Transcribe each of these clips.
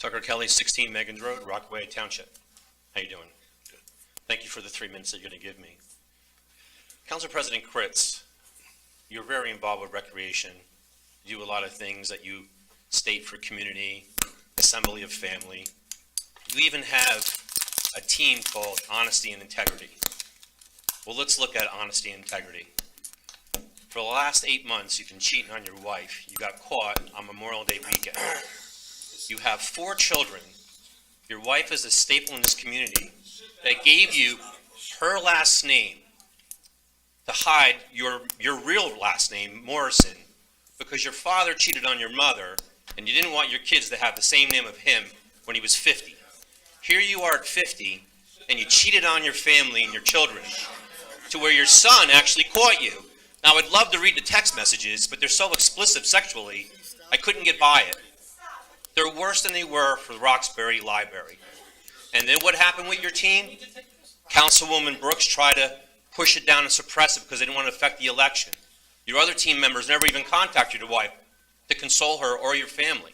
Tucker Kelly, 16 Megan's Road, Rockaway Township. How you doing? Good. Thank you for the 3 minutes that you're going to give me. Council President Kritz, you're very involved with recreation. You do a lot of things that you state for community, assembly of family. You even have a team called Honesty and Integrity. Well, let's look at honesty and integrity. For the last 8 months, you've been cheating on your wife. You got caught on Memorial Day weekend. You have 4 children. Your wife is a staple in this community that gave you her last name to hide your real last name, Morrison, because your father cheated on your mother and you didn't want your kids to have the same name of him when he was 50. Here you are at 50 and you cheated on your family and your children to where your son actually caught you. Now, I'd love to read the text messages, but they're so explicit sexually, I couldn't get by it. They're worse than they were for the Roxbury Library. And then what happened with your team? Councilwoman Brooks tried to push it down and suppress it because they didn't want to affect the election. Your other team members never even contacted your wife to console her or your family.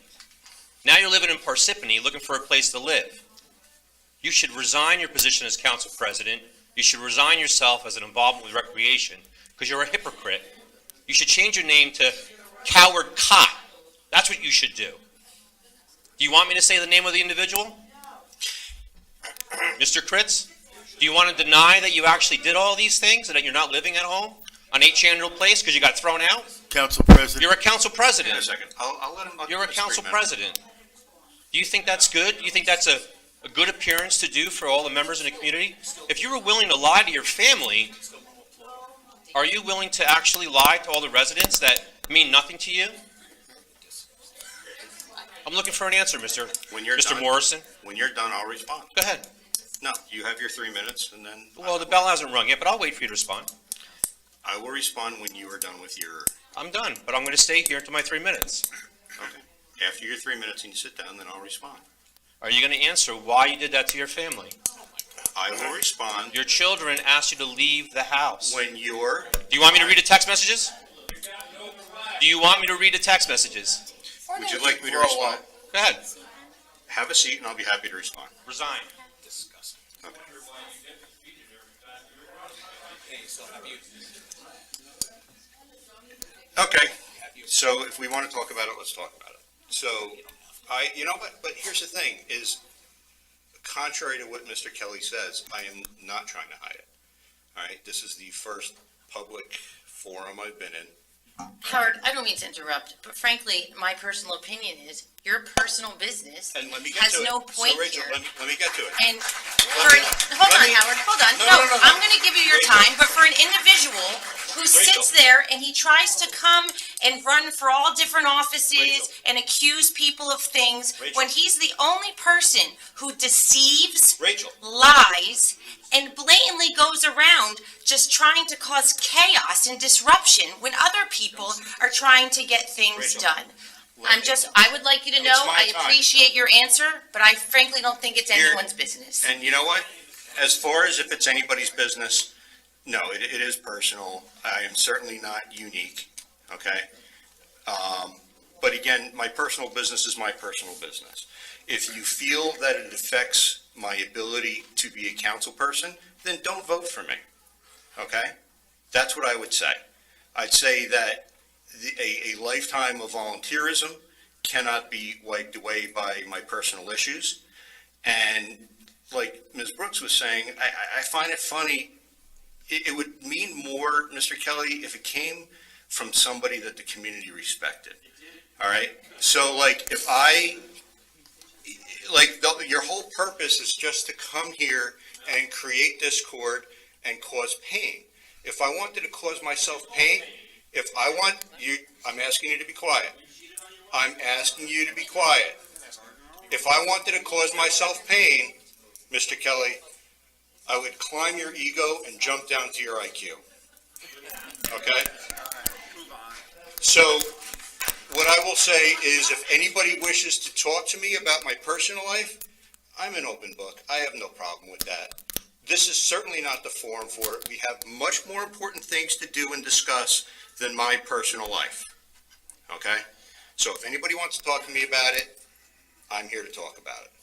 Now you're living in Parsippany looking for a place to live. You should resign your position as council president. You should resign yourself as an involvement with recreation because you're a hypocrite. You should change your name to Coward Cot. That's what you should do. Do you want me to say the name of the individual? Mr. Kritz, do you want to deny that you actually did all these things and that you're not living at home on 8 Chandler Place because you got thrown out? Council President. You're a council president. Wait a second. I'll let him. You're a council president. Do you think that's good? Do you think that's a good appearance to do for all the members in the community? If you were willing to lie to your family, are you willing to actually lie to all the residents that mean nothing to you? I'm looking for an answer, Mr. Morrison. When you're done, I'll respond. Go ahead. No, you have your 3 minutes, and then. Well, the bell hasn't rung yet, but I'll wait for you to respond. I will respond when you are done with your. I'm done, but I'm going to stay here until my 3 minutes. Okay. After your 3 minutes and you sit down, then I'll respond. Are you going to answer why you did that to your family? I will respond. Your children asked you to leave the house. When you're. Do you want me to read the text messages? Do you want me to read the text messages? Would you like me to respond? Go ahead. Have a seat and I'll be happy to respond. Resign. Okay. Okay. So if we want to talk about it, let's talk about it. So you know what, but here's the thing is, contrary to what Mr. Kelly says, I am not trying to hide it. All right. This is the first public forum I've been in. Howard, I don't mean to interrupt, but frankly, my personal opinion is your personal business And let me get has to no it. point So Rachel, here. let me get to it. And hold on, Howard, hold on. No, I'm going to give you your Rachel. time, but for an individual who sits there and he tries to come and run for all different offices Rachel. and accuse people of things Rachel. when he's the only person who deceives, Rachel. lies, and blatantly goes around just trying to cause chaos and disruption when other people are trying to get things Rachel, done. let me- I would like you to know, my I time. appreciate your answer, but I frankly don't think it's Here- anyone's business. And you know what? As far as if it's anybody's business, no, it is personal. I am certainly not unique, okay? But again, my personal business is my personal business. If you feel that it affects my ability to be a council person, then don't vote for me, okay? That's what I would say. I'd say that a lifetime of volunteerism cannot be wiped away by my personal issues. And like Ms. Brooks was saying, I find it funny. It would mean more, Mr. Kelly, if it came from somebody that the community respected. All right? So like if your whole purpose is just to come here and create discord and cause pain. If I wanted to cause myself pain, I'm asking you to be quiet. I'm asking you to be quiet. If I wanted to cause myself pain, Mr. Kelly, I would climb your ego and jump down to your IQ. Okay? So, what I will say is if anybody wishes to talk to me about my personal life, I'm an open book. I have no problem with that. This is certainly not the forum for it. We have much more important things to do and discuss than my personal life. Okay? So if anybody wants to talk to me about it, I'm here to talk about it.